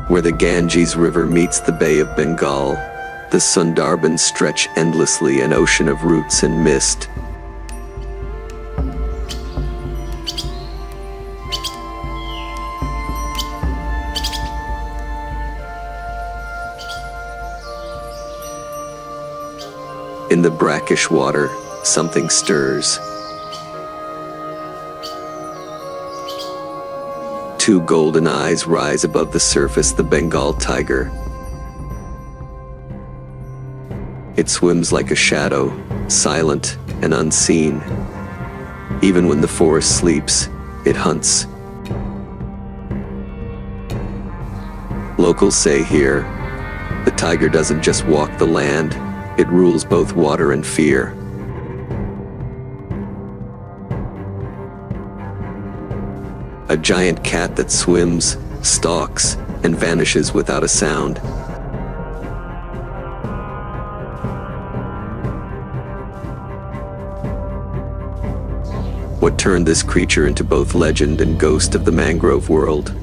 Where the Ganges River meets the Bay of Bengal, the Sundarbans stretch endlessly, an ocean of roots and mist. In the brackish water, something stirs. Two golden eyes rise above the surface, the Bengal tiger. It swims like a shadow, silent and unseen. Even when the forest sleeps, it hunts. Locals say here, the tiger doesn't just walk the land, it rules both water and fear. A giant cat that swims, stalks, and vanishes without a sound. What turned this creature into both legend and ghost of the mangrove world?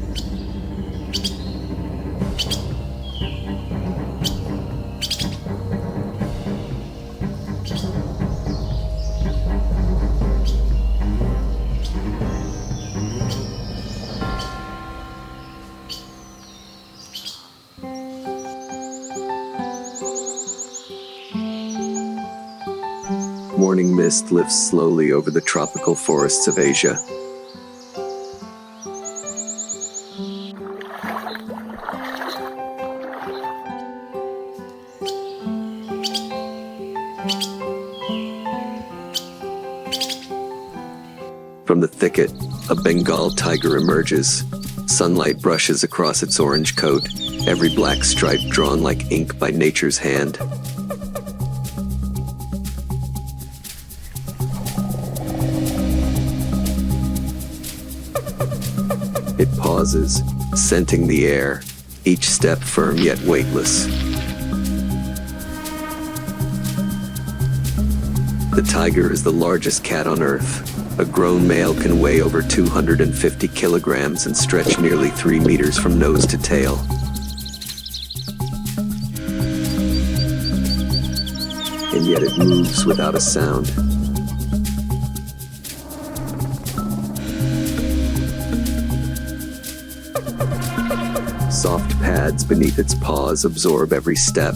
Morning mist lifts slowly over the tropical forests of Asia. From the thicket, a Bengal tiger emerges. Sunlight brushes across its orange coat, every black stripe drawn like ink by nature's hand. It pauses, scenting the air, each step firm yet weightless. The tiger is the largest cat on Earth. A grown male can weigh over 250 kilograms and stretch nearly 3 meters from nose to tail. And yet it moves without a sound. Soft pads beneath its paws absorb every step,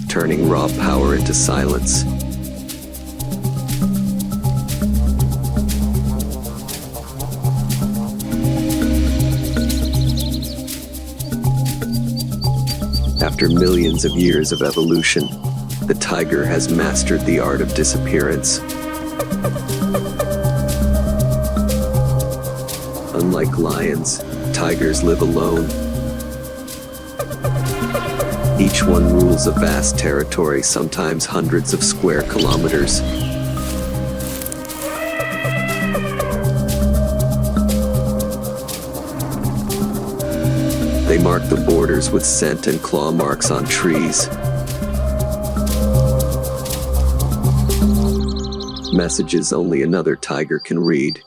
turning raw power into silence. After millions of years of evolution, the tiger has mastered the art of disappearance. Unlike lions, tigers live alone. Each one rules a vast territory, sometimes hundreds of square kilometers. They mark the borders with scent and claw marks on trees. Messages only another tiger can read.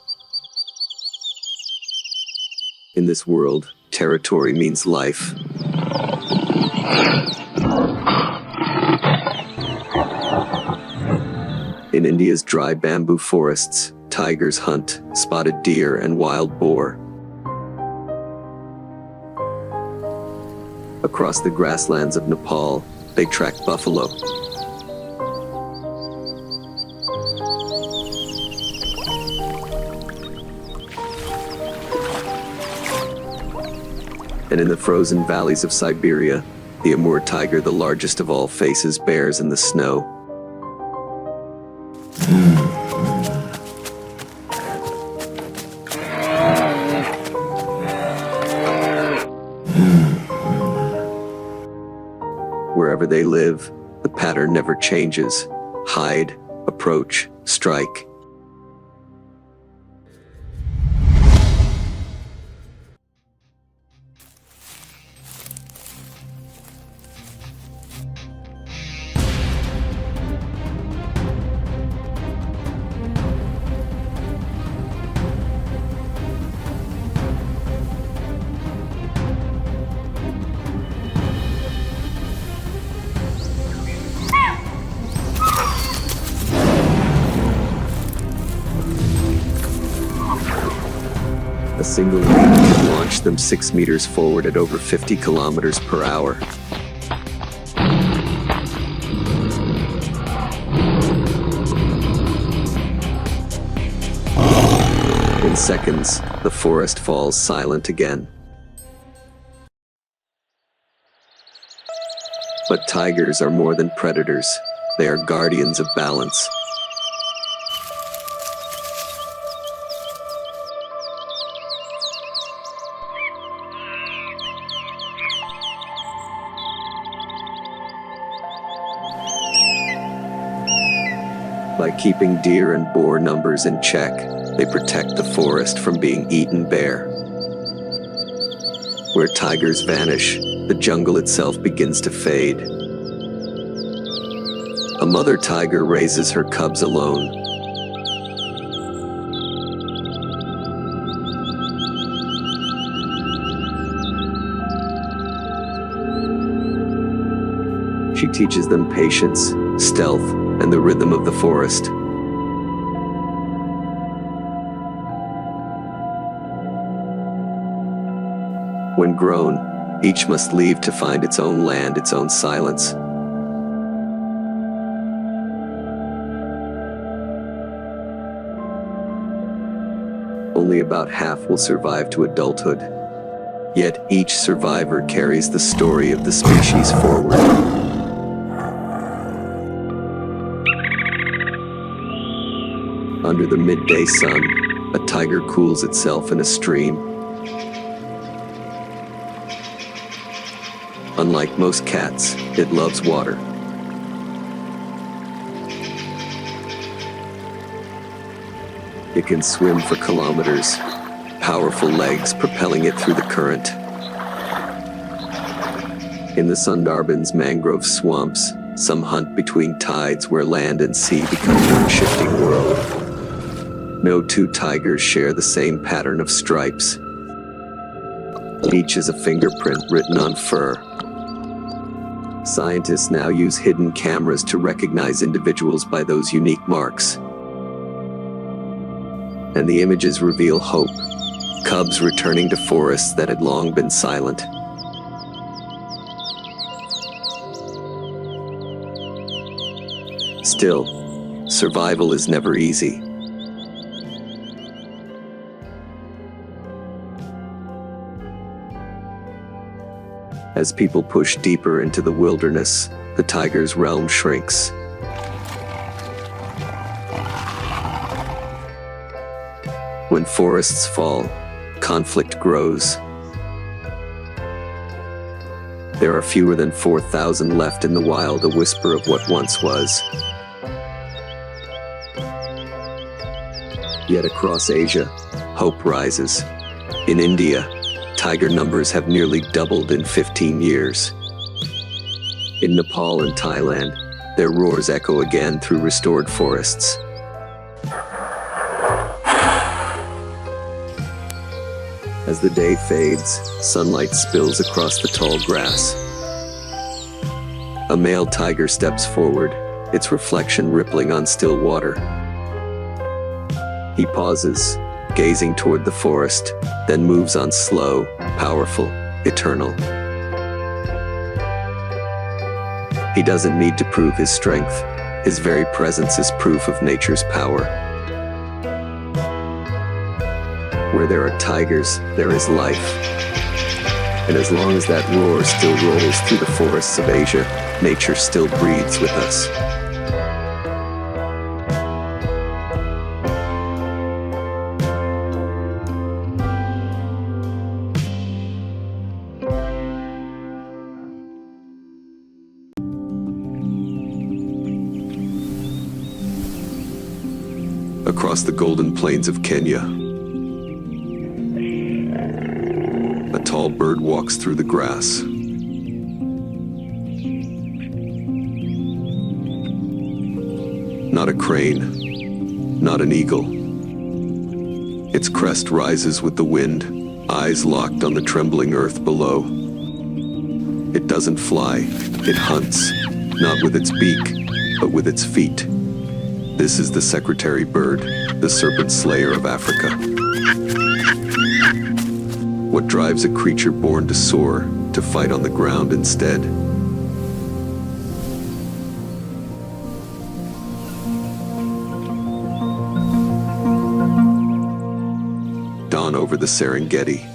In this world, territory means life. In India's dry bamboo forests, tigers hunt spotted deer and wild boar. Across the grasslands of Nepal, they track buffalo. And in the frozen valleys of Siberia, the Amur tiger, the largest of all, faces bears in the snow. Wherever they live, the pattern never changes. Hide, approach, strike. A single leap can launch them 6 meters forward at over 50 kilometers per hour. In seconds, the forest falls silent again. But tigers are more than predators. They are guardians of balance. By keeping deer and boar numbers in check, they protect the forest from being eaten bare. Where tigers vanish, the jungle itself begins to fade. A mother tiger raises her cubs alone. She teaches them patience, stealth, and the rhythm of the forest. When grown, each must leave to find its own land, its own silence. Only about half will survive to adulthood. Yet each survivor carries the story of the species forward. Under the midday sun, a tiger cools itself in a stream. Unlike most cats, it loves water. It can swim for kilometers, powerful legs propelling it through the current. In the Sundarban's mangrove swamps, some hunt between tides where land and sea become one shifting world. No two tigers share the same pattern of stripes. Each is a fingerprint written on fur. Scientists now use hidden cameras to recognize individuals by those unique marks. And the images reveal hope, cubs returning to forests that had long been silent. Still, survival is never easy. As people push deeper into the wilderness, the tiger's realm shrinks. When forests fall, conflict grows. There are fewer than 4,000 left in the wild, a whisper of what once was. Yet across Asia, hope rises. In India, tiger numbers have nearly doubled in 15 years. In Nepal and Thailand, their roars echo again through restored forests. As the day fades, sunlight spills across the tall grass. A male tiger steps forward, its reflection rippling on still water. He pauses, gazing toward the forest, then moves on slow, powerful, eternal. He doesn't need to prove his strength. His very presence is proof of nature's power. Where there are tigers, there is life. And as long as that roar still rolls through the forests of Asia, nature still breathes with us. Across the golden plains of Kenya, a tall bird walks through the grass. Not a crane, not an eagle. Its crest rises with the wind, eyes locked on the trembling earth below. It doesn't fly, it hunts, not with its beak, but with its feet. This is the secretary bird, the serpent slayer of Africa. What drives a creature born to soar, to fight on the ground instead? Dawn over the Serengeti.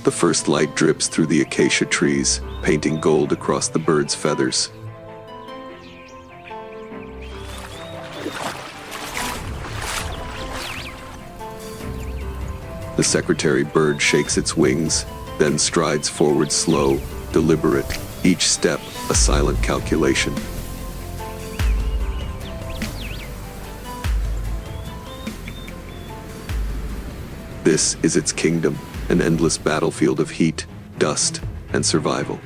The first light drips through the acacia trees, painting gold across the bird's feathers. The secretary bird shakes its wings, then strides forward slow, deliberate, each step a silent calculation. This is its kingdom, an endless battlefield of heat, dust, and survival.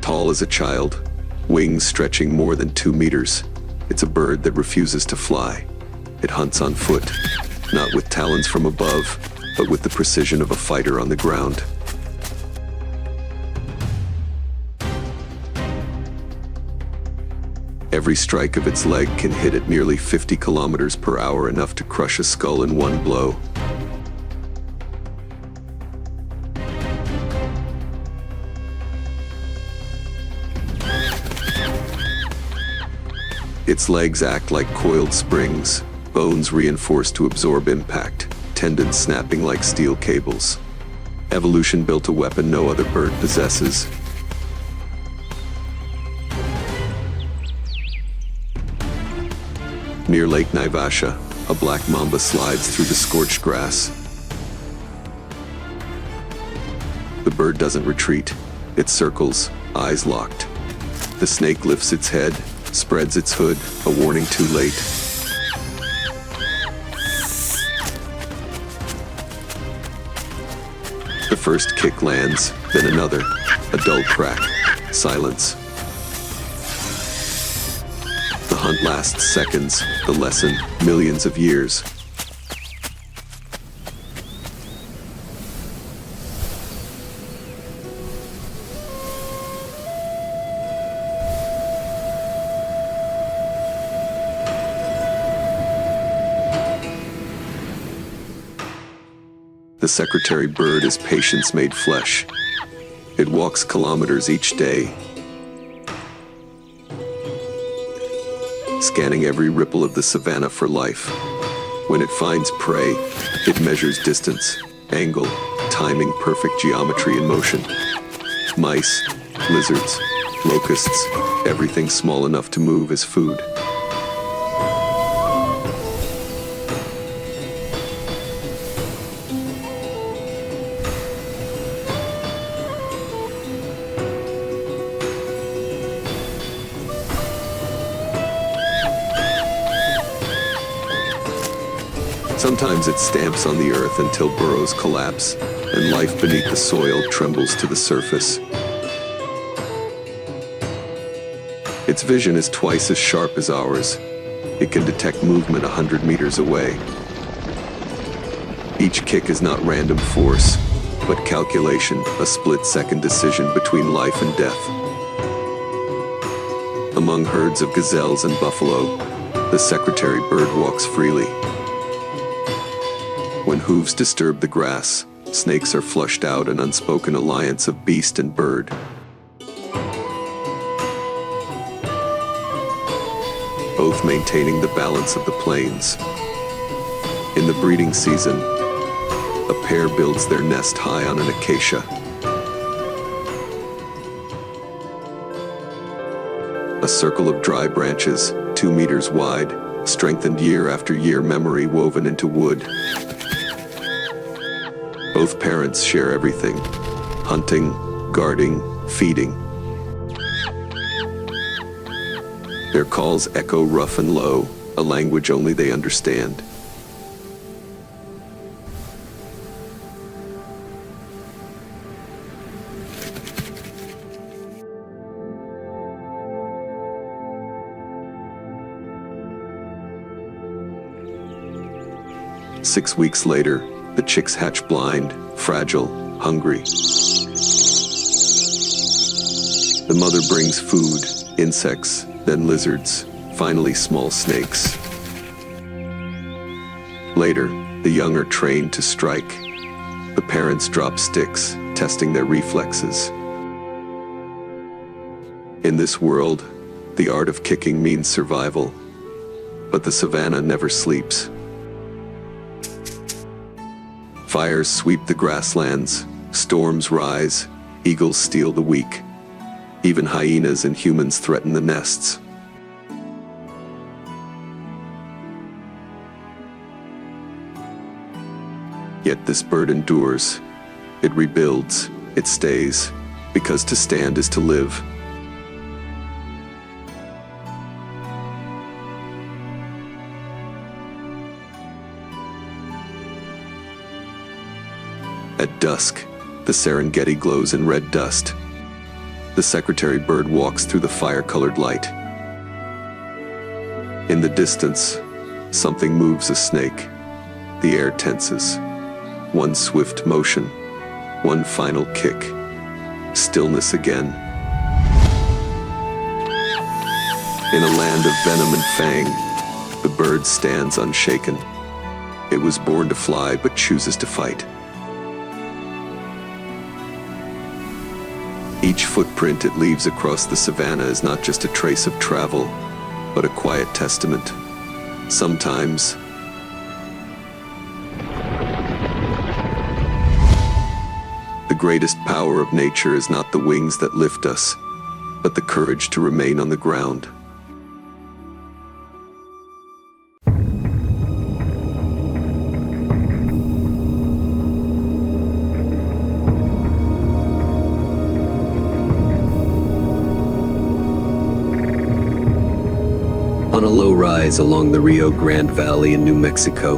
Tall as a child, wings stretching more than 2 meters. It's a bird that refuses to fly. It hunts on foot, not with talons from above, but with the precision of a fighter on the ground. Every strike of its leg can hit at nearly 50 kilometers per hour, enough to crush a skull in one blow. Its legs act like coiled springs, bones reinforced to absorb impact, tendons snapping like steel cables. Evolution built a weapon no other bird possesses. Near Lake Naivasha, a black mamba slides through the scorched grass. The bird doesn't retreat. It circles, eyes locked. The snake lifts its head, spreads its hood, a warning too late. The first kick lands, then another, a dull crack, silence. The hunt lasts seconds, the lesson, millions of years. The secretary bird is patience made flesh. It walks kilometers each day, scanning every ripple of the savannah for life. When it finds prey, it measures distance, angle, timing, perfect geometry in motion. Mice, lizards, locusts, everything small enough to move is food. Sometimes it stamps on the earth until burrows collapse, and life beneath the soil trembles to the surface. Its vision is twice as sharp as ours. It can detect movement 100 meters away. Each kick is not random force, but calculation, a split-second decision between life and death. Among herds of gazelles and buffalo, the secretary bird walks freely. When hooves disturb the grass, snakes are flushed out, an unspoken alliance of beast and bird. Both maintaining the balance of the plains. In the breeding season, a pair builds their nest high on an acacia. A circle of dry branches, 2 meters wide, strengthened year after year, memory woven into wood. Both parents share everything: hunting, guarding, feeding. Their calls echo rough and low, a language only they understand. Six weeks later, the chicks hatch blind, fragile, hungry. The mother brings food, insects, then lizards, finally small snakes. Later, the young are trained to strike. The parents drop sticks, testing their reflexes. In this world, the art of kicking means survival, but the savannah never sleeps. Fires sweep the grasslands, storms rise, eagles steal the weak. Even hyenas and humans threaten the nests. Yet this bird endures. It rebuilds, it stays, because to stand is to live. At dusk, the Serengeti glows in red dust. The secretary bird walks through the fire-colored light. In the distance, something moves a snake. The air tenses. One swift motion, one final kick. Stillness again. In a land of venom and fang, the bird stands unshaken. It was born to fly but chooses to fight. Each footprint it leaves across the savannah is not just a trace of travel, but a quiet testament. Sometimes, the greatest power of nature is not the wings that lift us, but the courage to remain on the ground. On a low rise along the Rio Grande Valley in New Mexico,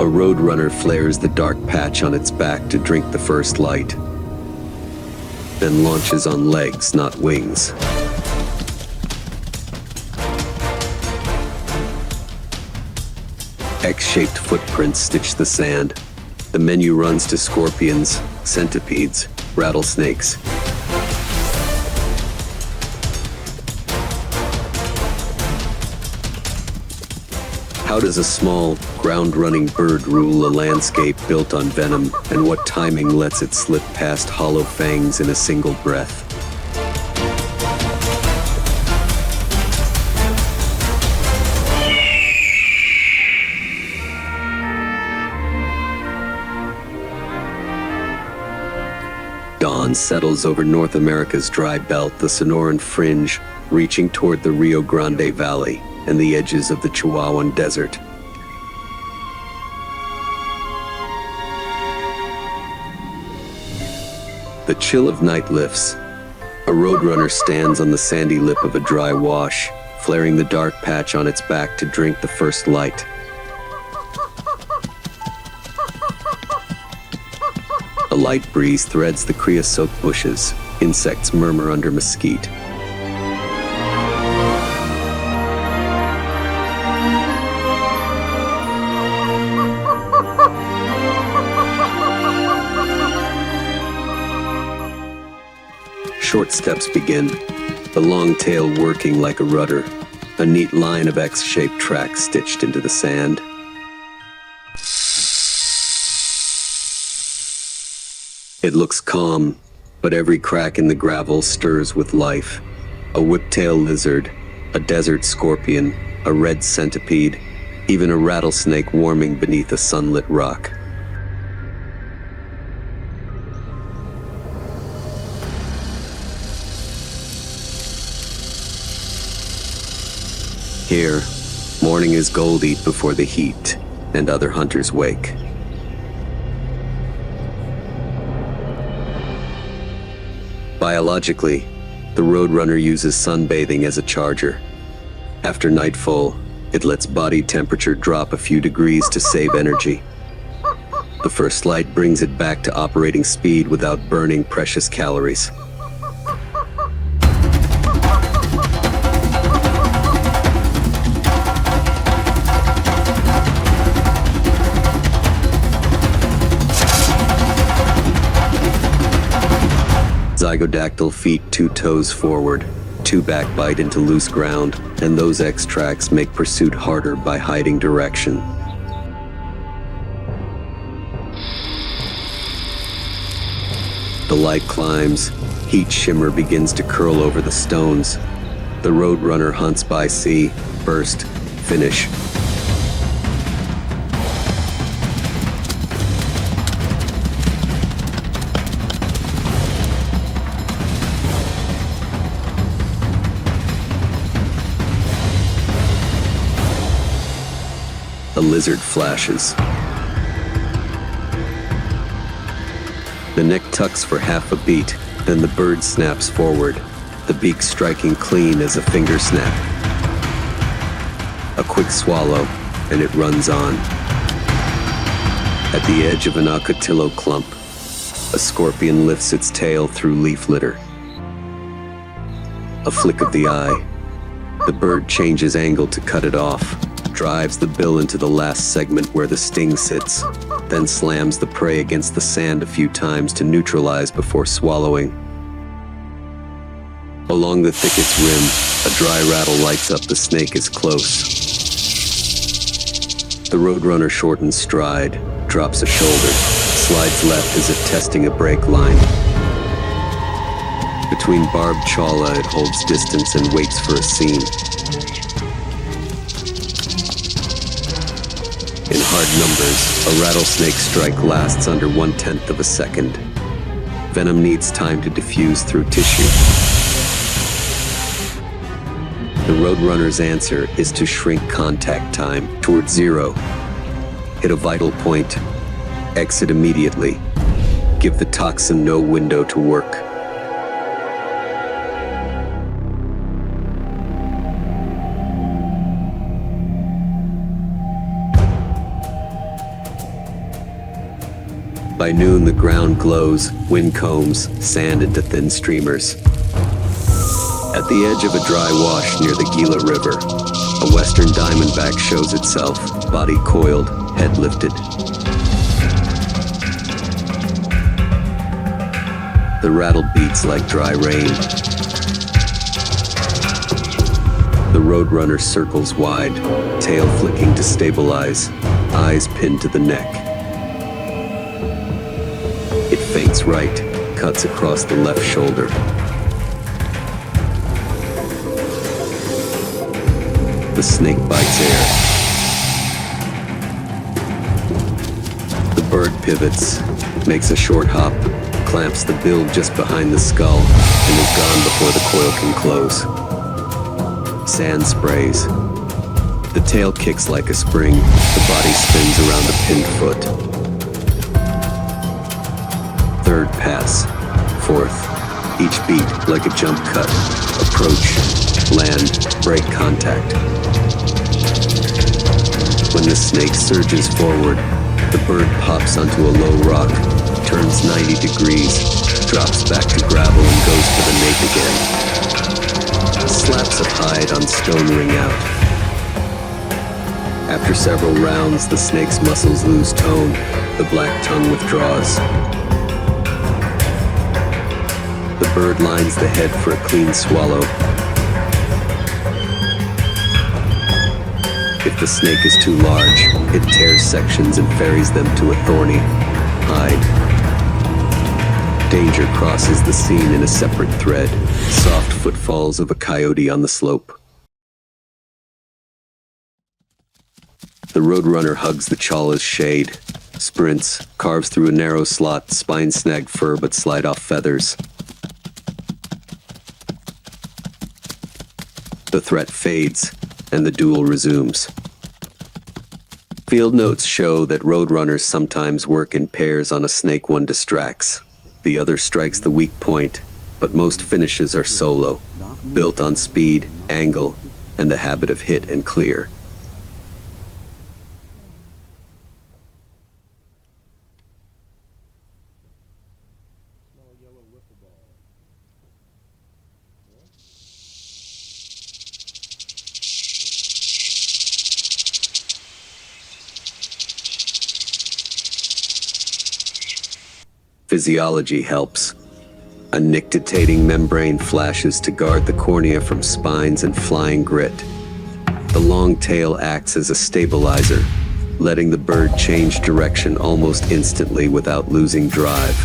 a roadrunner flares the dark patch on its back to drink the first light, then launches on legs, not wings. X-shaped footprints stitch the sand. The menu runs to scorpions, centipedes, rattlesnakes. How does a small, ground-running bird rule a landscape built on venom, and what timing lets it slip past hollow fangs in a single breath? Dawn settles over North America's dry belt, the Sonoran Fringe, reaching toward the Rio Grande Valley and the edges of the Chihuahuan Desert. The chill of night lifts. A roadrunner stands on the sandy lip of a dry wash, flaring the dark patch on its back to drink the first light. A light breeze threads the creosote bushes. Insects murmur under mesquite. Short steps begin, the long tail working like a rudder, a neat line of X-shaped tracks stitched into the sand. It looks calm, but every crack in the gravel stirs with life. A whiptail lizard, a desert scorpion, a red centipede, even a rattlesnake warming beneath a sunlit rock. Here, morning is gold before the heat, and other hunters wake. Biologically, the roadrunner uses sunbathing as a charger. After nightfall, it lets body temperature drop a few degrees to save energy. The first light brings it back to operating speed without burning precious calories. Zygodactyl feet 2 toes forward, 2 back bite into loose ground, and those X tracks make pursuit harder by hiding direction. The light climbs, heat shimmer begins to curl over the stones. The roadrunner hunts by sea, burst, finish. A lizard flashes. The neck tucks for half a beat, then the bird snaps forward, the beak striking clean as a finger snap. A quick swallow, and it runs on. At the edge of an ocotillo clump, a scorpion lifts its tail through leaf litter. A flick of the eye. The bird changes angle to cut it off, drives the bill into the last segment where the sting sits, then slams the prey against the sand a few times to neutralize before swallowing. Along the thicket's rim, a dry rattle lights up. The snake is close. The roadrunner shortens stride, drops a shoulder, slides left as if testing a brake line. Between barbed chala, it holds distance and waits for a scene. In hard numbers, a rattlesnake strike lasts under 1/10 of a second. Venom needs time to diffuse through tissue. The roadrunner's answer is to shrink contact time toward 0. Hit a vital point, exit immediately, give the toxin no window to work. By noon, the ground glows, wind combs sand into thin streamers. At the edge of a dry wash near the Gila River, a western diamondback shows itself, body coiled, head lifted. The rattle beats like dry rain. The roadrunner circles wide, tail flicking to stabilize, eyes pinned to the neck. It feints right, cuts across the left shoulder. The snake bites air. The bird pivots, makes a short hop, clamps the bill just behind the skull, and is gone before the coil can close. Sand sprays. The tail kicks like a spring, the body spins around the pinned foot. Third pass, fourth, each beat like a jump cut, approach, land, break contact. When the snake surges forward, the bird pops onto a low rock, turns 90 degrees, drops back to gravel and goes for the nape again. Slaps of hide on stone ring out. After several rounds, the snake's muscles lose tone, the black tongue withdraws. The bird lines the head for a clean swallow. If the snake is too large, it tears sections and ferries them to a thorny hide. Danger crosses the scene in a separate thread, soft footfalls of a coyote on the slope. The roadrunner hugs the chala's shade, sprints, carves through a narrow slot, spine snag fur but slide off feathers. The threat fades, and the duel resumes. Field notes show that roadrunners sometimes work in pairs on a snake. One distracts, the other strikes the weak point, but most finishes are solo, built on speed, angle, and the habit of hit and clear. Physiology helps. A nictitating membrane flashes to guard the cornea from spines and flying grit. The long tail acts as a stabilizer, letting the bird change direction almost instantly without losing drive.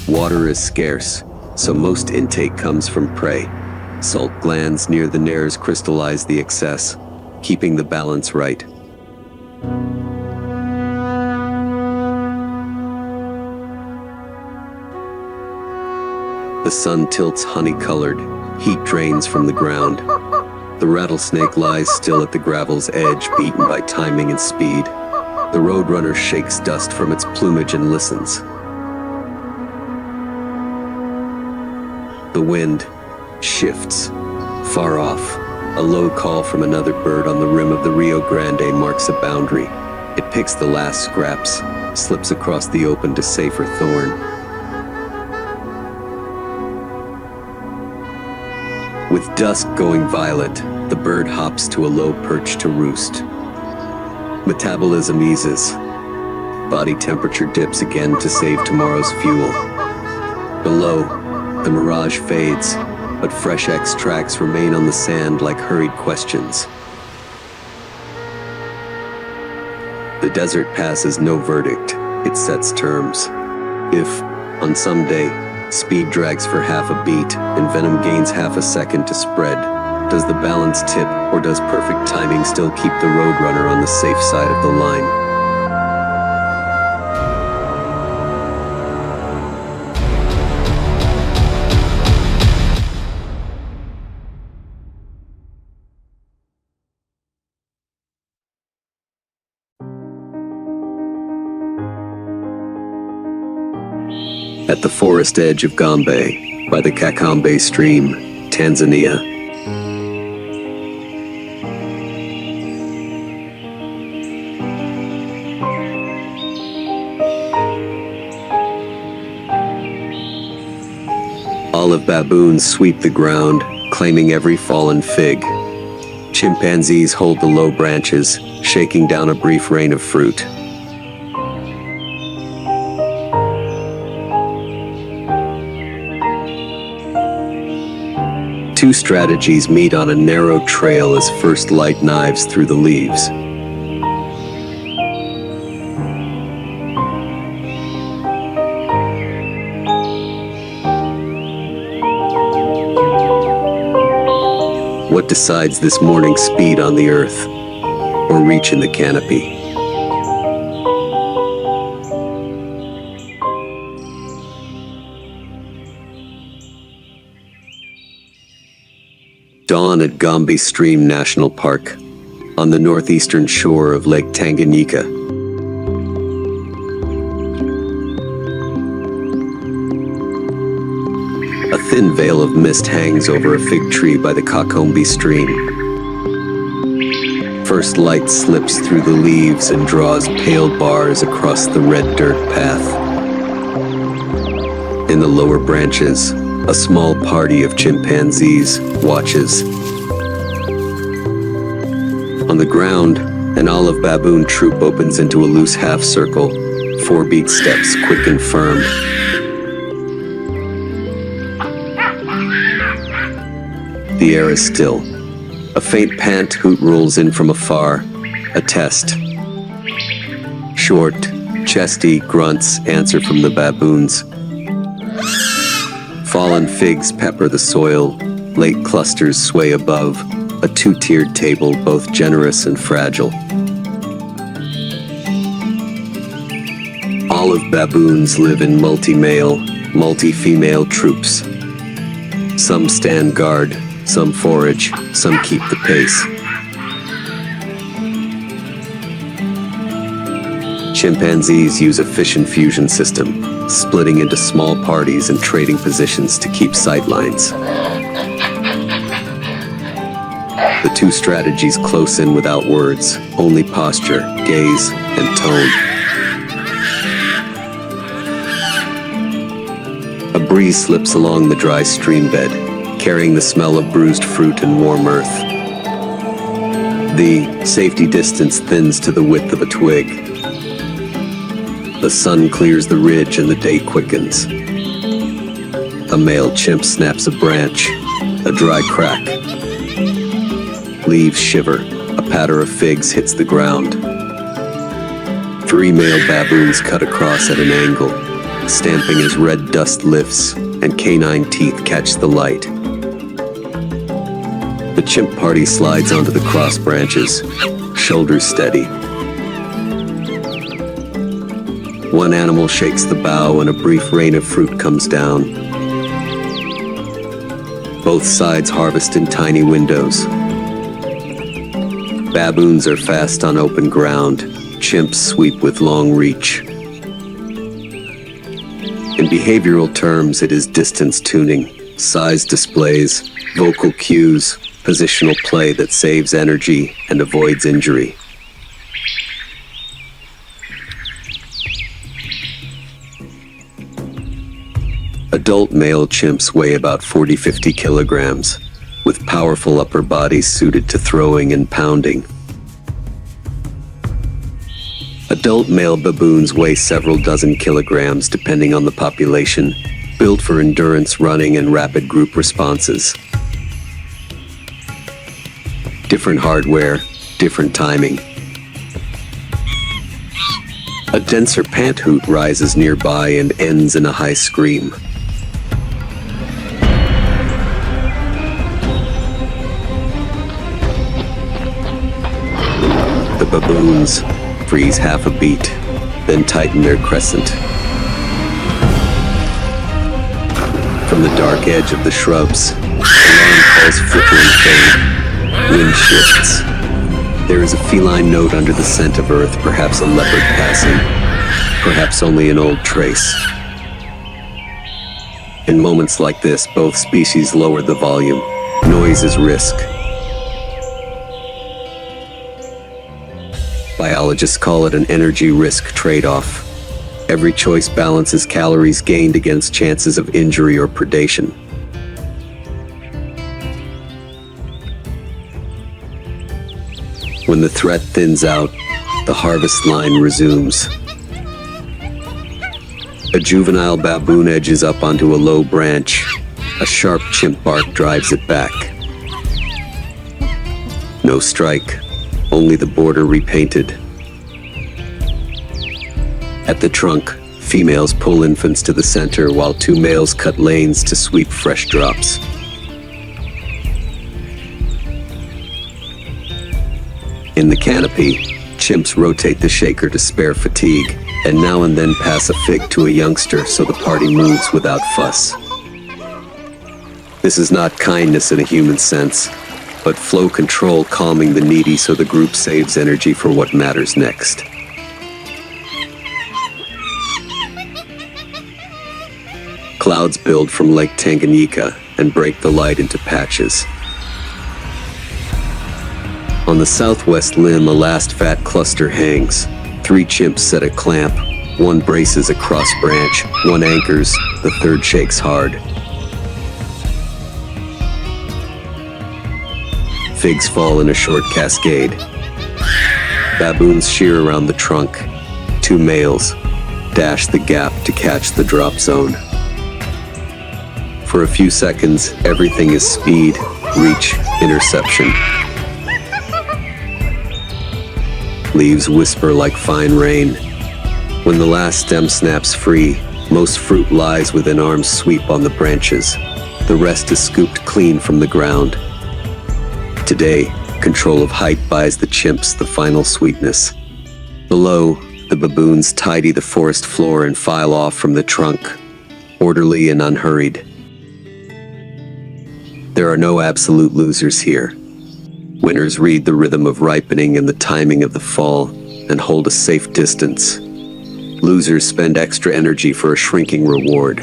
Water is scarce, so most intake comes from prey. Salt glands near the nares crystallize the excess, keeping the balance right. The sun tilts honey-colored, heat drains from the ground. The rattlesnake lies still at the gravel's edge, beaten by timing and speed. The roadrunner shakes dust from its plumage and listens. The wind shifts. Far off, a low call from another bird on the rim of the Rio Grande marks a boundary. It picks the last scraps, slips across the open to safer thorn. With dusk going violet, the bird hops to a low perch to roost. Metabolism eases. Body temperature dips again to save tomorrow's fuel. Below, the mirage fades, but fresh X tracks remain on the sand like hurried questions. The desert passes no verdict, it sets terms. If, on some day, speed drags for half a beat and venom gains half a second to spread, does the balance tip, or does perfect timing still keep the roadrunner on the safe side of the line? At the forest edge of Gombe, by the Kakambe stream, Tanzania. Olive baboons sweep the ground, claiming every fallen fig. Chimpanzees hold the low branches, shaking down a brief rain of fruit. Two strategies meet on a narrow trail as first light knives through the leaves. What decides this morning's speed on the earth, or reach in the canopy? Dawn at Gombe Stream National Park, on the northeastern shore of Lake Tanganyika. A thin veil of mist hangs over a fig tree by the Kakombe stream. First light slips through the leaves and draws pale bars across the red dirt path. In the lower branches, a small party of chimpanzees watches. On the ground, an olive baboon troop opens into a loose half circle, 4 beat steps quick and firm. The air is still. A faint pant hoot rolls in from afar, a test. Short, chesty grunts answer from the baboons. Fallen figs pepper the soil, late clusters sway above, a 2-tiered table both generous and fragile. Olive baboons live in multi-male, multi-female troops. Some stand guard, some forage, some keep the pace. Chimpanzees use a fission fusion system, splitting into small parties and trading positions to keep sightlines. The two strategies close in without words, only posture, gaze, and tone. A breeze slips along the dry stream bed, carrying the smell of bruised fruit and warm earth. The safety distance thins to the width of a twig. The sun clears the ridge and the day quickens. A male chimp snaps a branch, a dry crack. Leaves shiver, a patter of figs hits the ground. 3 male baboons cut across at an angle, stamping as red dust lifts and canine teeth catch the light. The chimp party slides onto the cross branches, shoulders steady. One animal shakes the bough and a brief rain of fruit comes down. Both sides harvest in tiny windows. Baboons are fast on open ground. Chimps sweep with long reach. In behavioral terms, it is distance tuning, size displays, vocal cues, positional play that saves energy and avoids injury. Adult male chimps weigh about 40-50 kilograms, with powerful upper bodies suited to throwing and pounding. Adult male baboons weigh several dozen kilograms depending on the population, built for endurance running and rapid group responses. Different hardware, different timing. A denser pant hoot rises nearby and ends in a high scream. The baboons freeze half a beat, then tighten their crescent. From the dark edge of the shrubs, alarm calls flickering fade. Wind shifts. There is a feline note under the scent of earth, perhaps a leopard passing, perhaps only an old trace. In moments like this, both species lower the volume. Noise is risk. Biologists call it an energy-risk trade-off. Every choice balances calories gained against chances of injury or predation. When the threat thins out, the harvest line resumes. A juvenile baboon edges up onto a low branch. A sharp chimp bark drives it back. No strike, only the border repainted. At the trunk, females pull infants to the center while 2 males cut lanes to sweep fresh drops. In the canopy, chimps rotate the shaker to spare fatigue, and now and then pass a fig to a youngster so the party moves without fuss. This is not kindness in a human sense, but flow control calming the needy so the group saves energy for what matters next. Clouds build from Lake Tanganyika and break the light into patches. On the southwest limb, a last fat cluster hangs. 3 chimps set a clamp. 1 braces a cross branch, 1 anchors, the 3rd shakes hard. Figs fall in a short cascade. Baboons shear around the trunk. 2 males dash the gap to catch the drop zone. For a few seconds, everything is speed, reach, interception. Leaves whisper like fine rain. When the last stem snaps free, most fruit lies within arm's sweep on the branches. The rest is scooped clean from the ground. Today, control of height buys the chimps the final sweetness. Below, the baboons tidy the forest floor and file off from the trunk, orderly and unhurried. There are no absolute losers here. Winners read the rhythm of ripening and the timing of the fall and hold a safe distance, Losers spend extra energy for a shrinking reward.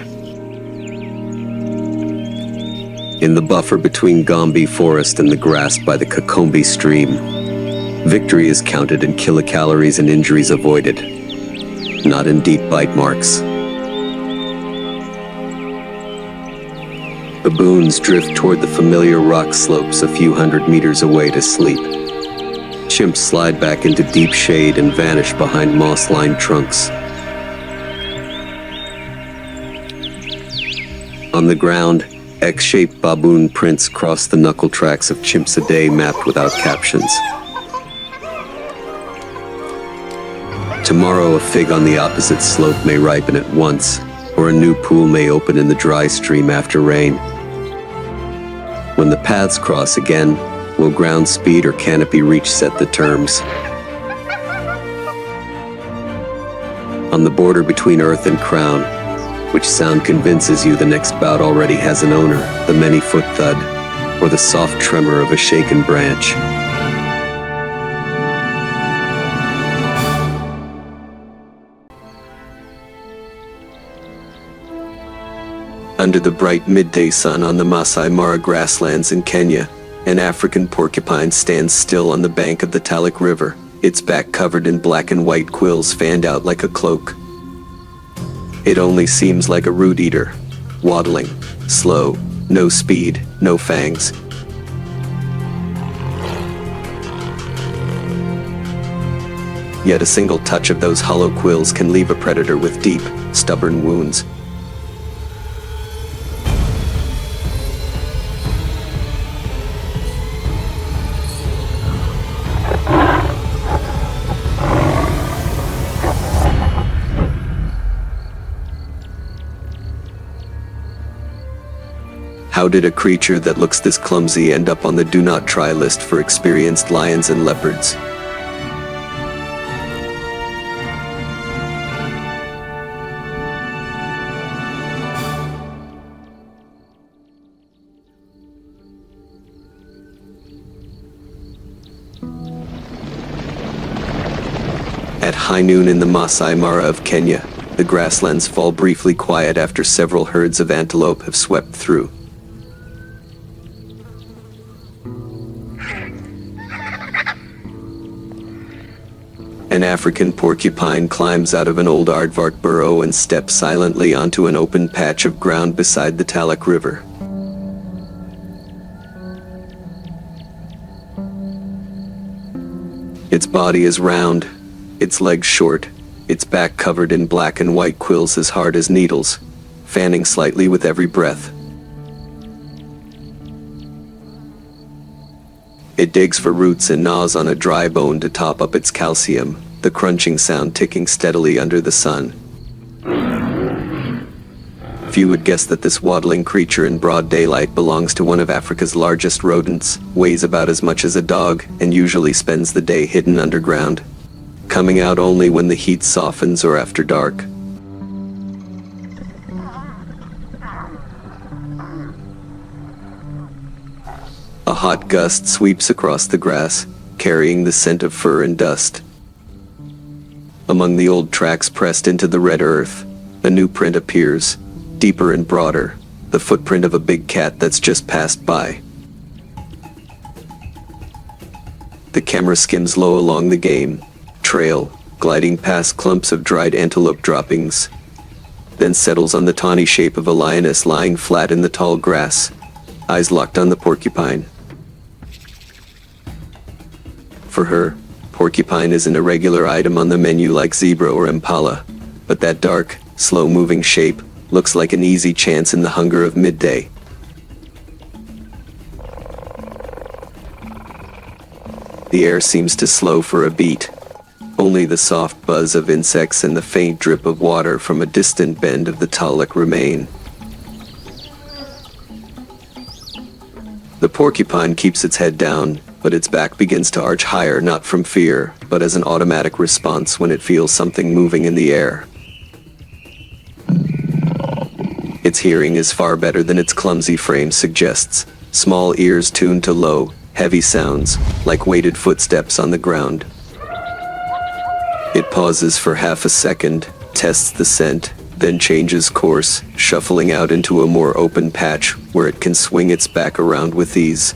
In the buffer between Gombe Forest and the grass by the Kakombe stream, victory is counted in kilocalories and injuries avoided, not in deep bite marks. Baboons drift toward the familiar rock slopes a few hundred meters away to sleep. Chimps slide back into deep shade and vanish behind moss-lined trunks. On the ground, X-shaped baboon prints cross the knuckle tracks of chimps a day mapped without captions. Tomorrow a fig on the opposite slope may ripen at once, or a new pool may open in the dry stream after rain. When the paths cross again, will ground speed or canopy reach set the terms. On the border between earth and crown, which sound convinces you the next bout already has an owner, the many-foot thud, or the soft tremor of a shaken branch. Under the bright midday sun on the Masai Mara grasslands in Kenya, an African porcupine stands still on the bank of the Talek River, its back covered in black and white quills fanned out like a cloak. It only seems like a root eater, waddling, slow, no speed, no fangs. Yet a single touch of those hollow quills can leave a predator with deep, stubborn wounds. How did a creature that looks this clumsy end up on the do not try list for experienced lions and leopards? At high noon in the Masai Mara of Kenya, the grasslands fall briefly quiet after several herds of antelope have swept through. An African porcupine climbs out of an old aardvark burrow and steps silently onto an open patch of ground beside the Talek River. Its body is round, its legs short, its back covered in black and white quills as hard as needles, fanning slightly with every breath. It digs for roots and gnaws on a dry bone to top up its calcium, the crunching sound ticking steadily under the sun. Few would guess that this waddling creature in broad daylight belongs to one of Africa's largest rodents, weighs about as much as a dog, and usually spends the day hidden underground, coming out only when the heat softens or after dark. A hot gust sweeps across the grass, carrying the scent of fur and dust. Among the old tracks pressed into the red earth, a new print appears, deeper and broader, the footprint of a big cat that's just passed by. The camera skims low along the game trail, gliding past clumps of dried antelope droppings, then settles on the tawny shape of a lioness lying flat in the tall grass, eyes locked on the porcupine. For her, porcupine is an irregular item on the menu like zebra or impala, but that dark, slow-moving shape looks like an easy chance in the hunger of midday. The air seems to slow for a beat. Only the soft buzz of insects and the faint drip of water from a distant bend of the Talek remain. The porcupine keeps its head down, but its back begins to arch higher, not from fear, but as an automatic response when it feels something moving in the air. Its hearing is far better than its clumsy frame suggests, small ears tuned to low, heavy sounds, like weighted footsteps on the ground. It pauses for half a second, tests the scent, then changes course, shuffling out into a more open patch where it can swing its back around with ease.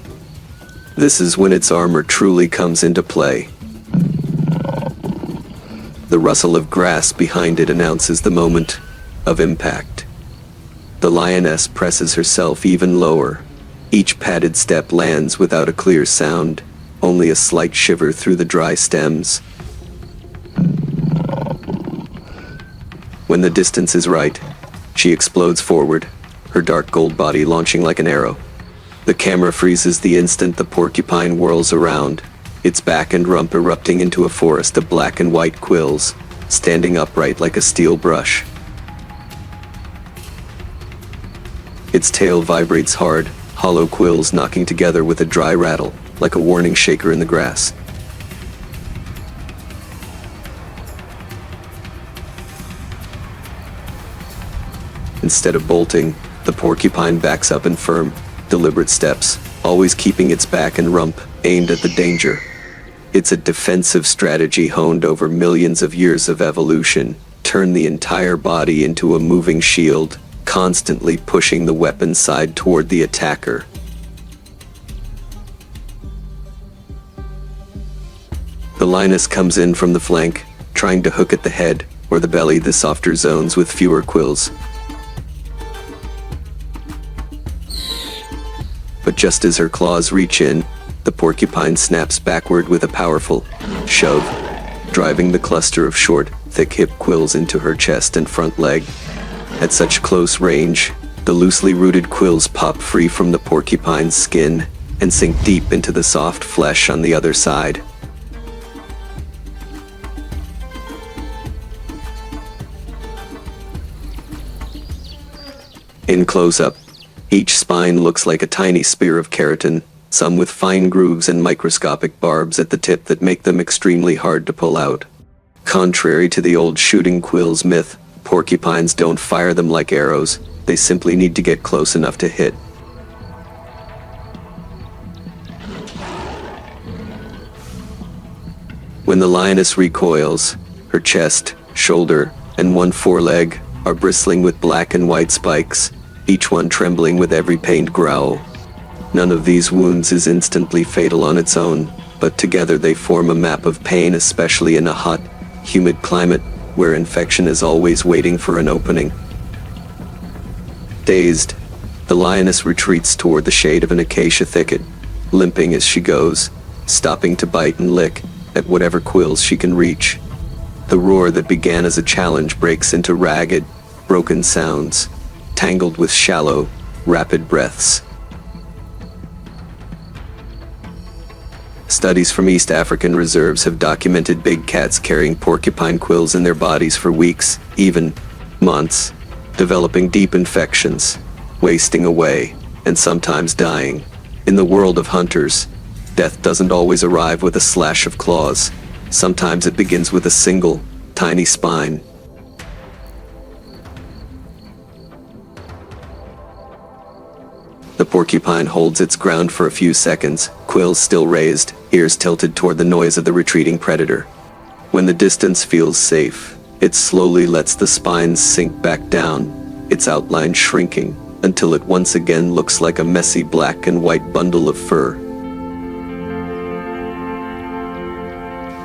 This is when its armor truly comes into play. The rustle of grass behind it announces the moment of impact. The lioness presses herself even lower. Each padded step lands without a clear sound, only a slight shiver through the dry stems. When the distance is right, she explodes forward, her dark gold body launching like an arrow. The camera freezes the instant the porcupine whirls around, its back and rump erupting into a forest of black and white quills, standing upright like a steel brush. Its tail vibrates hard, hollow quills knocking together with a dry rattle, like a warning shaker in the grass. Instead of bolting, the porcupine backs up in firm, deliberate steps, always keeping its back and rump aimed at the danger. It's a defensive strategy honed over millions of years of evolution, turn the entire body into a moving shield, constantly pushing the weapon side toward the attacker. The lioness comes in from the flank, trying to hook at the head, or the belly, the softer zones with fewer quills. But just as her claws reach in, the porcupine snaps backward with a powerful shove, driving the cluster of short, thick hip quills into her chest and front leg. At such close range, the loosely rooted quills pop free from the porcupine's skin and sink deep into the soft flesh on the other side. In close-up, each spine looks like a tiny spear of keratin, some with fine grooves and microscopic barbs at the tip that make them extremely hard to pull out. Contrary to the old shooting quills myth, porcupines don't fire them like arrows, they simply need to get close enough to hit. When the lioness recoils, her chest, shoulder, and one foreleg are bristling with black and white spikes, each one trembling with every pained growl. None of these wounds is instantly fatal on its own, but together they form a map of pain, especially in a hot, humid climate, where infection is always waiting for an opening. Dazed, the lioness retreats toward the shade of an acacia thicket, limping as she goes, stopping to bite and lick at whatever quills she can reach. The roar that began as a challenge breaks into ragged, broken sounds, tangled with shallow, rapid breaths. Studies from East African reserves have documented big cats carrying porcupine quills in their bodies for weeks, even months, developing deep infections, wasting away, and sometimes dying. In the world of hunters, death doesn't always arrive with a slash of claws. Sometimes it begins with a single, tiny spine. The porcupine holds its ground for a few seconds, quills still raised, ears tilted toward the noise of the retreating predator. When the distance feels safe, it slowly lets the spines sink back down, its outline shrinking, until it once again looks like a messy black and white bundle of fur.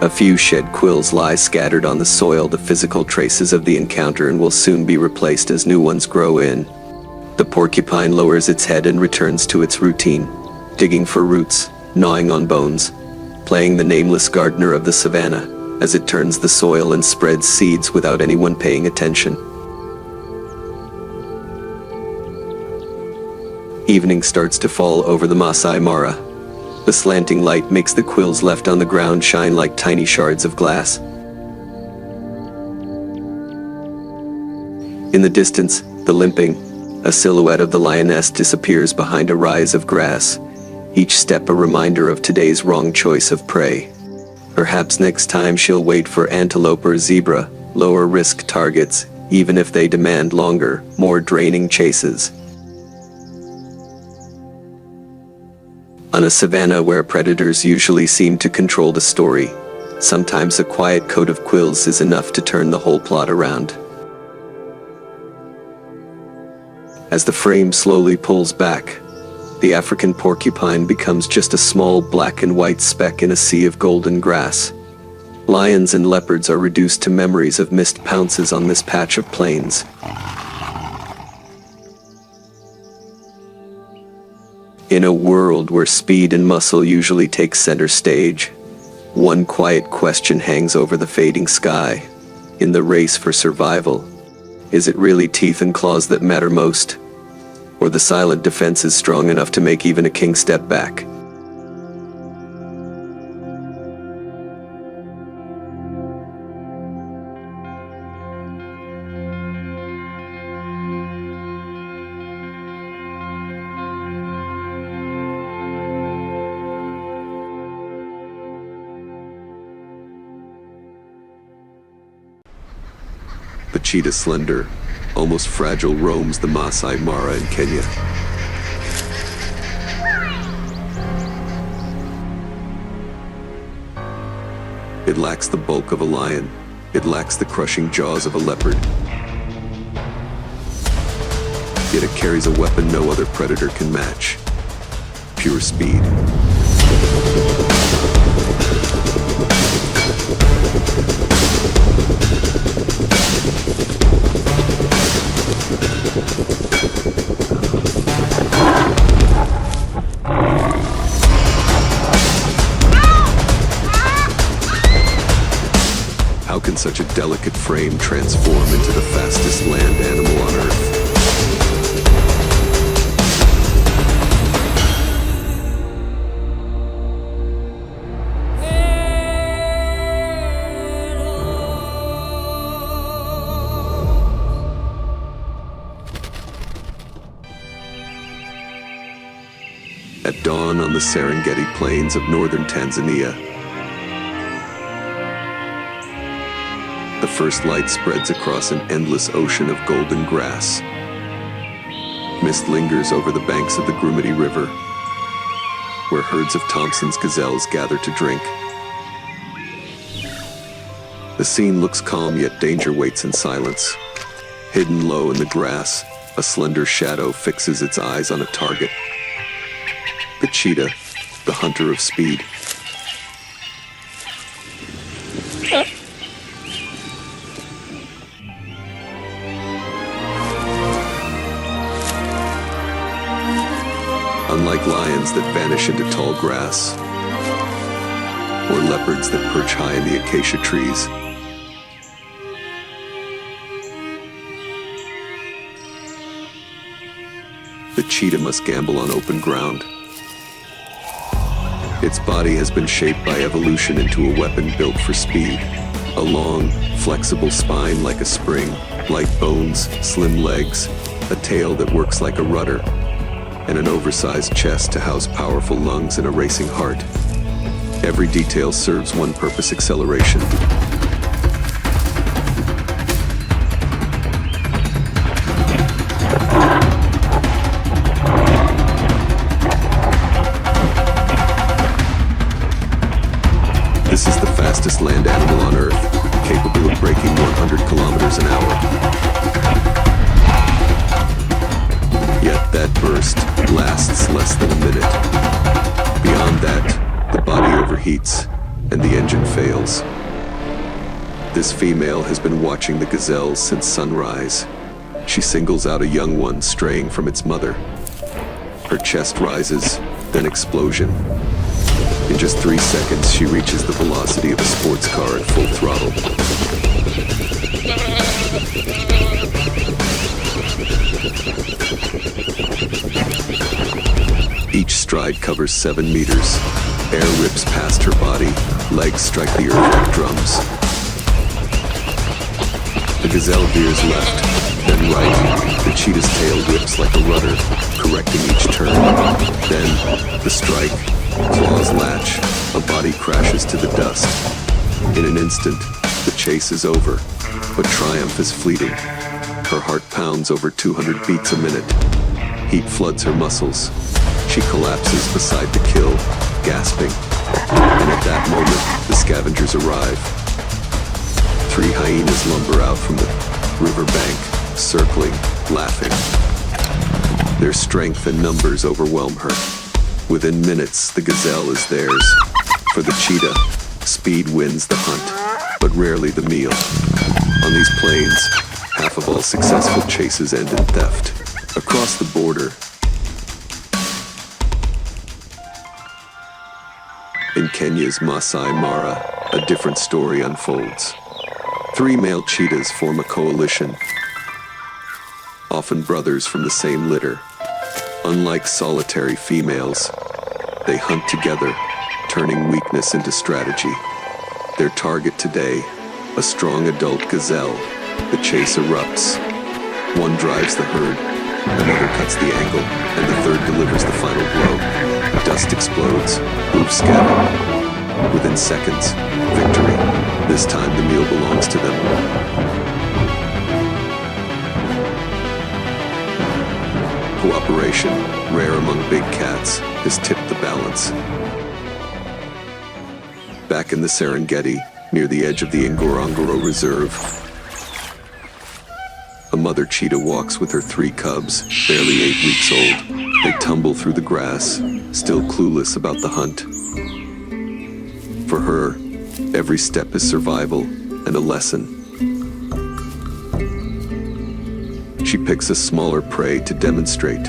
A few shed quills lie scattered on the soil, the physical traces of the encounter, and will soon be replaced as new ones grow in. The porcupine lowers its head and returns to its routine, digging for roots, gnawing on bones, playing the nameless gardener of the savannah, as it turns the soil and spreads seeds without anyone paying attention. Evening starts to fall over the Masai Mara. The slanting light makes the quills left on the ground shine like tiny shards of glass. In the distance, the limping, a silhouette of the lioness disappears behind a rise of grass, each step a reminder of today's wrong choice of prey. Perhaps next time she'll wait for antelope or zebra, lower risk targets, even if they demand longer, more draining chases. On a savanna where predators usually seem to control the story, sometimes a quiet coat of quills is enough to turn the whole plot around. As the frame slowly pulls back, the African porcupine becomes just a small black and white speck in a sea of golden grass. Lions and leopards are reduced to memories of missed pounces on this patch of plains. In a world where speed and muscle usually take center stage, one quiet question hangs over the fading sky. In the race for survival, is it really teeth and claws that matter most? Or the silent defenses strong enough to make even a king step back? The cheetah, slender, almost fragile, roams the Masai Mara in Kenya. It lacks the bulk of a lion. It lacks the crushing jaws of a leopard. Yet it carries a weapon no other predator can match: pure speed. How can such a delicate frame transform into the fastest land animal on Earth? At dawn on the Serengeti plains of northern Tanzania, the first light spreads across an endless ocean of golden grass. Mist lingers over the banks of the Grumeti River, where herds of Thompson's gazelles gather to drink. The scene looks calm, yet danger waits in silence. Hidden low in the grass, a slender shadow fixes its eyes on a target. The cheetah, the hunter of speed. Unlike lions that vanish into tall grass, or leopards that perch high in the acacia trees, the cheetah must gamble on open ground. Its body has been shaped by evolution into a weapon built for speed. A long, flexible spine like a spring, light bones, slim legs, a tail that works like a rudder, and an oversized chest to house powerful lungs and a racing heart. Every detail serves one purpose: acceleration. This is the fastest land animal on Earth, capable of breaking 100 kilometers an hour. Yet that burst lasts less than a minute. Beyond that, the body overheats and the engine fails. This female has been watching the gazelles since sunrise. She singles out a young one straying from its mother. Her chest rises, then explosion. In just 3 seconds, she reaches the velocity of a sports car at full throttle. Each stride covers 7 meters. Air rips past her body, legs strike the earth like drums. The gazelle veers left, then right. The cheetah's tail whips like a rudder, correcting each turn. Then, the strike. Claws latch, a body crashes to the dust. In an instant, the chase is over, but triumph is fleeting. Her heart pounds over 200 beats a minute. Heat floods her muscles. She collapses beside the kill, gasping. And at that moment, the scavengers arrive. 3 hyenas lumber out from the riverbank, circling, laughing. Their strength and numbers overwhelm her. Within minutes, the gazelle is theirs. For the cheetah, speed wins the hunt, but rarely the meal. On these plains, half of all successful chases end in theft. Across the border, in Kenya's Masai Mara, a different story unfolds. 3 male cheetahs form a coalition, often brothers from the same litter. Unlike solitary females, they hunt together, turning weakness into strategy. Their target today, a strong adult gazelle. The chase erupts. One drives the herd, another cuts the angle, and the third delivers the final blow. Dust explodes, hooves scatter. Within seconds, victory. This time the meal belongs to them. Cooperation, rare among big cats, has tipped the balance. Back in the Serengeti, near the edge of the Ngorongoro Reserve, a mother cheetah walks with her 3 cubs, barely 8 weeks old. They tumble through the grass, still clueless about the hunt. For her, every step is survival and a lesson. She picks a smaller prey to demonstrate.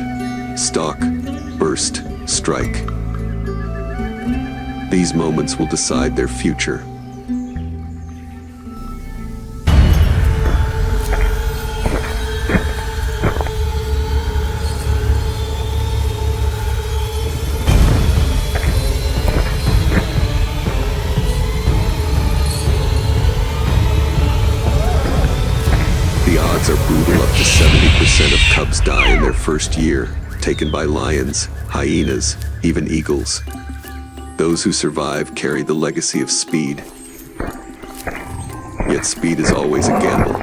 Stalk, burst, strike. These moments will decide their future. The odds are brutal. Up to 70% of cubs die in their first year, taken by lions, hyenas, even eagles. Those who survive carry the legacy of speed. Yet speed is always a gamble.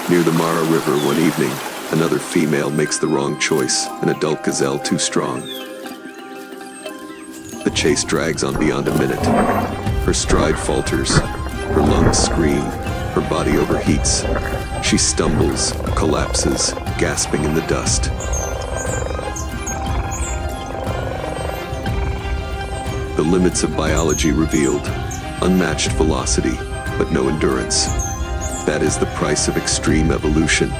Near the Mara River one evening, another female makes the wrong choice, an adult gazelle too strong. The chase drags on beyond a minute. Her stride falters, her lungs scream, her body overheats. She stumbles, collapses, gasping in the dust. The limits of biology revealed, unmatched velocity, but no endurance. That is the price of extreme evolution.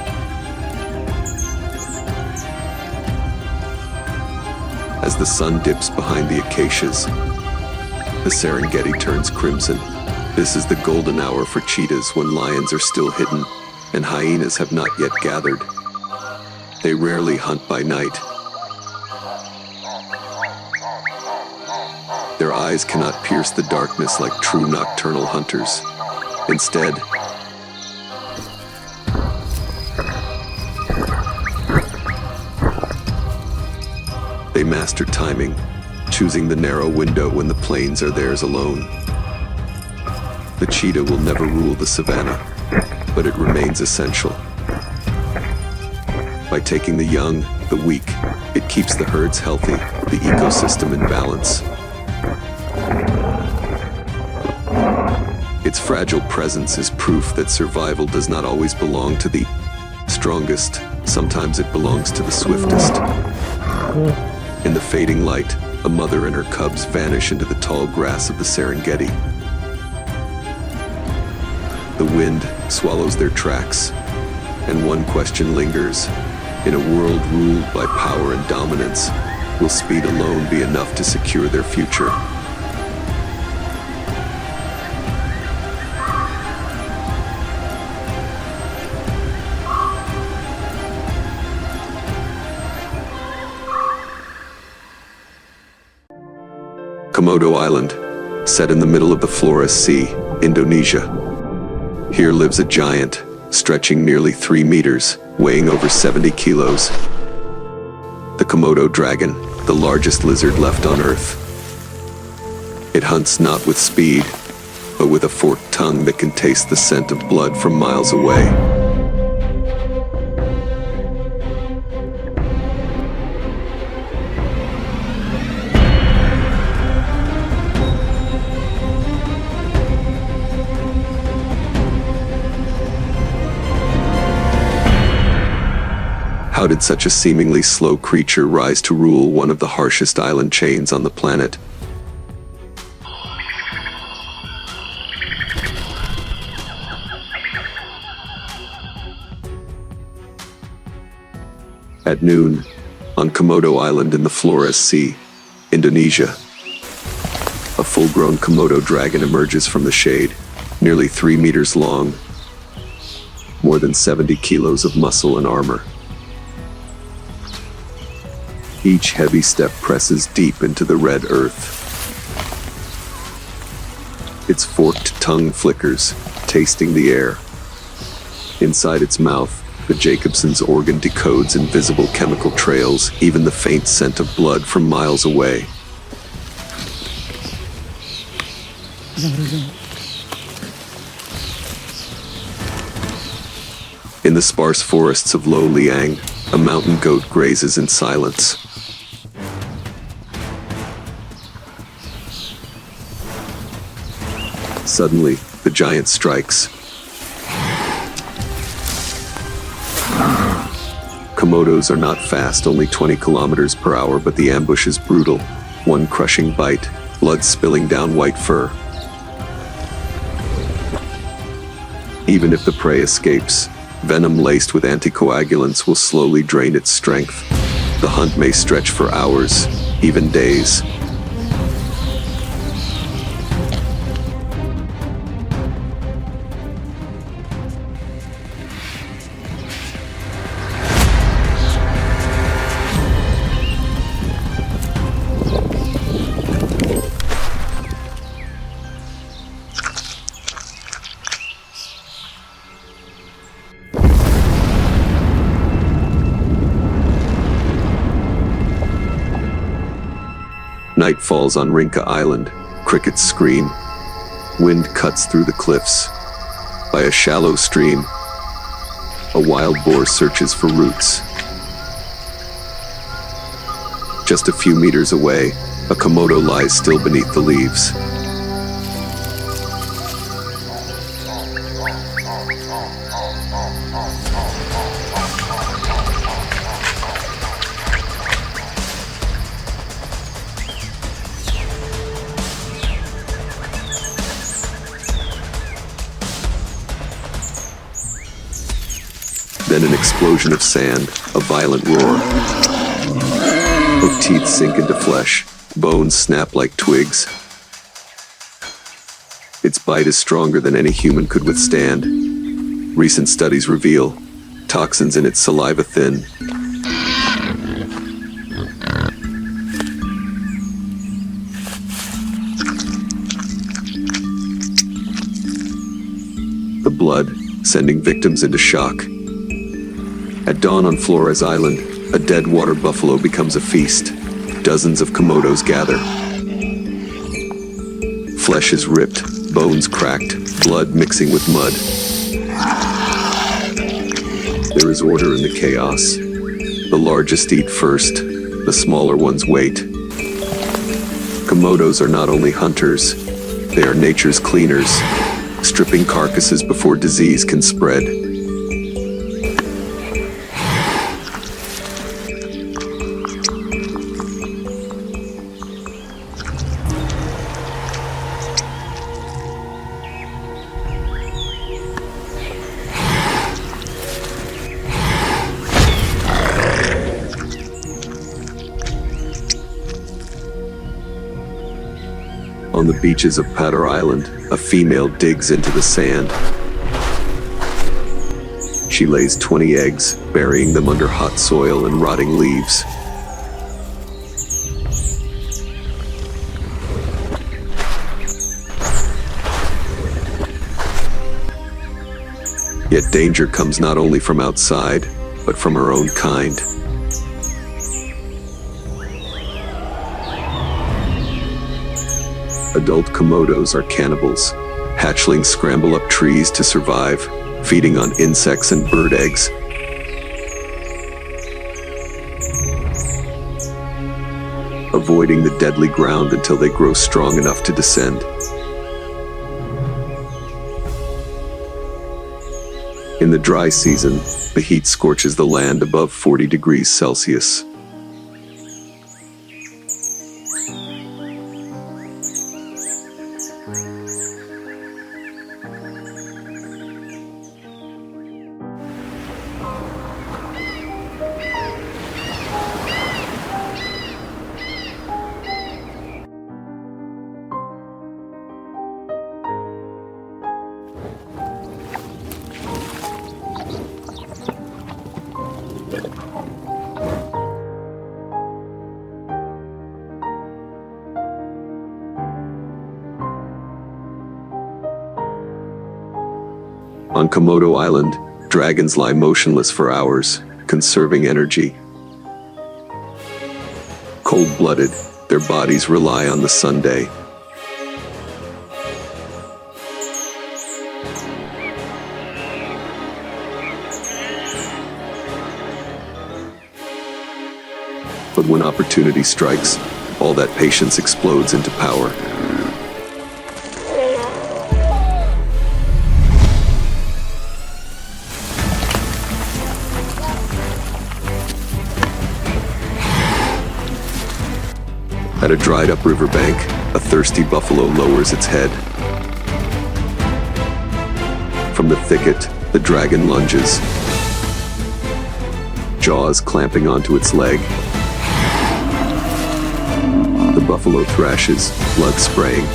As the sun dips behind the acacias, the Serengeti turns crimson. This is the golden hour for cheetahs when lions are still hidden and hyenas have not yet gathered. They rarely hunt by night. Their eyes cannot pierce the darkness like true nocturnal hunters. Instead, they master timing, choosing the narrow window when the plains are theirs alone. The cheetah will never rule the savanna, but it remains essential. By taking the young, the weak, it keeps the herds healthy, the ecosystem in balance. Its fragile presence is proof that survival does not always belong to the strongest. Sometimes it belongs to the swiftest. In the fading light, a mother and her cubs vanish into the tall grass of the Serengeti. The wind swallows their tracks, and one question lingers. In a world ruled by power and dominance, will speed alone be enough to secure their future? Komodo Island, set in the middle of the Flores Sea, Indonesia. Here lives a giant, stretching nearly 3 meters, weighing over 70 kilos. The Komodo dragon, the largest lizard left on Earth. It hunts not with speed, but with a forked tongue that can taste the scent of blood from miles away. How did such a seemingly slow creature rise to rule one of the harshest island chains on the planet? At noon, on Komodo Island in the Flores Sea, Indonesia, a full-grown Komodo dragon emerges from the shade, nearly 3 meters long, more than 70 kilos of muscle and armor. Each heavy step presses deep into the red earth. Its forked tongue flickers, tasting the air. Inside its mouth, the Jacobson's organ decodes invisible chemical trails, even the faint scent of blood from miles away. In the sparse forests of Lo Liang, a mountain goat grazes in silence. Suddenly, the giant strikes. Komodos are not fast, only 20 kilometers per hour, but the ambush is brutal. One crushing bite, blood spilling down white fur. Even if the prey escapes, venom laced with anticoagulants will slowly drain its strength. The hunt may stretch for hours, even days. Night falls on Rinca Island. Crickets scream. Wind cuts through the cliffs. By a shallow stream, a wild boar searches for roots. Just a few meters away, a Komodo lies still beneath the leaves. Then an explosion of sand, a violent roar. Hooked teeth sink into flesh, bones snap like twigs. Its bite is stronger than any human could withstand. Recent studies reveal toxins in its saliva thin. The blood, sending victims into shock. At dawn on Flores Island, a dead water buffalo becomes a feast. Dozens of Komodos gather. Flesh is ripped, bones cracked, blood mixing with mud. There is order in the chaos. The largest eat first, the smaller ones wait. Komodos are not only hunters, they are nature's cleaners, stripping carcasses before disease can spread. On the beaches of Padar Island, a female digs into the sand. She lays 20 eggs, burying them under hot soil and rotting leaves. Yet danger comes not only from outside, but from her own kind. Adult Komodos are cannibals. Hatchlings scramble up trees to survive, feeding on insects and bird eggs. Avoiding the deadly ground until they grow strong enough to descend. In the dry season, the heat scorches the land above 40 degrees Celsius. On Komodo Island, dragons lie motionless for hours, conserving energy. Cold-blooded, their bodies rely on the sunday. But when opportunity strikes, all that patience explodes into power. At a dried-up riverbank, a thirsty buffalo lowers its head. From the thicket, the dragon lunges, jaws clamping onto its leg. The buffalo thrashes, blood spraying.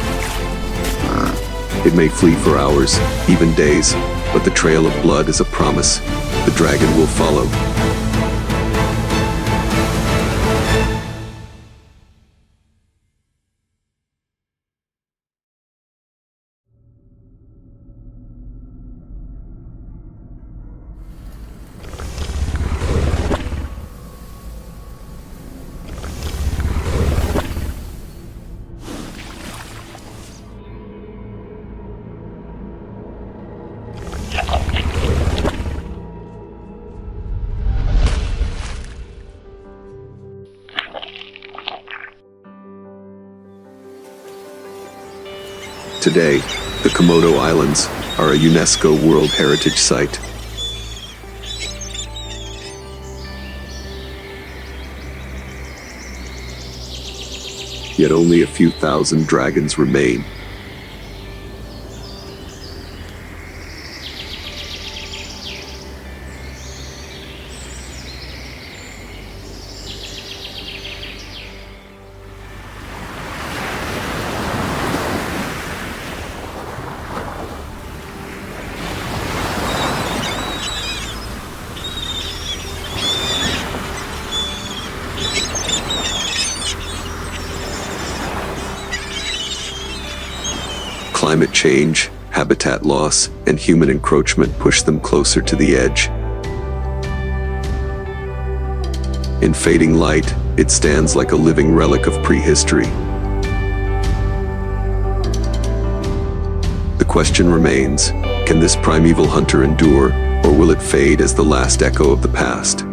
It may flee for hours, even days, but the trail of blood is a promise. The dragon will follow. Today, the Komodo Islands are a UNESCO World Heritage Site. Yet only a few thousand dragons remain. Climate change, habitat loss, and human encroachment push them closer to the edge. In fading light, it stands like a living relic of prehistory. The question remains, can this primeval hunter endure, or will it fade as the last echo of the past?